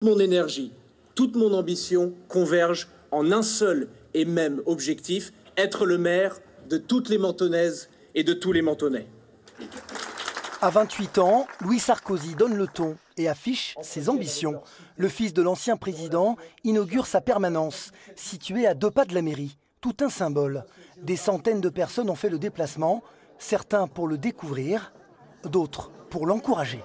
Mon énergie, toute mon ambition convergent en un seul et même objectif, être le maire de toutes les Mentonnaises et de tous les Mentonnais. À 28 ans, Louis Sarkozy donne le ton et affiche ses ambitions. Le fils de l'ancien président inaugure sa permanence, située à 2 pas de la mairie. Tout un symbole. Des centaines de personnes ont fait le déplacement, certains pour le découvrir, d'autres pour l'encourager.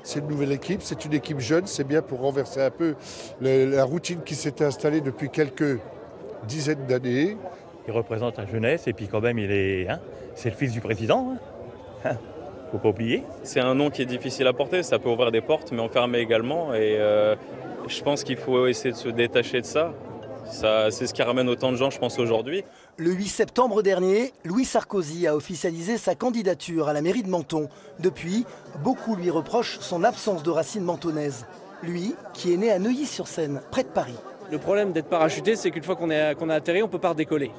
C'est une nouvelle équipe, c'est une équipe jeune, c'est bien pour renverser un peu la routine qui s'était installée depuis quelques dizaines d'années. Il représente la jeunesse et puis quand même c'est le fils du président. Faut pas oublier. C'est un nom qui est difficile à porter, ça peut ouvrir des portes mais enfermer également et je pense qu'il faut essayer de se détacher de ça. C'est ce qui ramène autant de gens, je pense, aujourd'hui. Le 8 septembre dernier, Louis Sarkozy a officialisé sa candidature à la mairie de Menton. Depuis, beaucoup lui reprochent son absence de racines mentonnaises. Lui, qui est né à Neuilly-sur-Seine, près de Paris. Le problème d'être parachuté, c'est qu'une fois qu'on a atterri, on ne peut pas redécoller.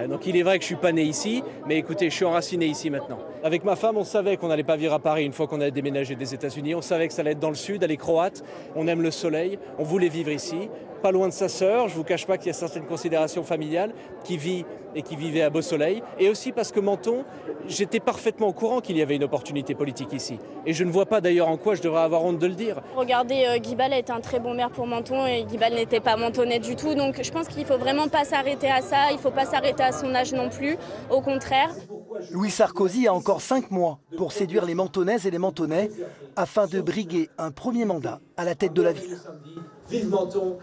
Donc il est vrai que je ne suis pas né ici, mais écoutez, je suis enraciné ici maintenant. Avec ma femme, on savait qu'on n'allait pas vivre à Paris une fois qu'on a déménagé des États-Unis. On savait que ça allait être dans le sud, elle est croate, on aime le soleil, on voulait vivre ici. Pas loin de sa sœur, je ne vous cache pas qu'il y a certaines considérations familiales qui vit et qui vivait à Beau-Soleil. Et aussi parce que Menton, j'étais parfaitement au courant qu'il y avait une opportunité politique ici. Et je ne vois pas d'ailleurs en quoi je devrais avoir honte de le dire. Regardez, Guy Bal est un très bon maire pour Menton et Guy Bal n'était pas mentonnais du tout. Donc je pense qu'il ne faut vraiment pas s'arrêter à ça, il ne faut pas s'arrêter à son âge non plus, au contraire. Louis Sarkozy a encore 5 mois pour séduire les Mentonnaises et les Mentonnais afin de briguer un premier mandat à la tête de la ville. Vive Menton!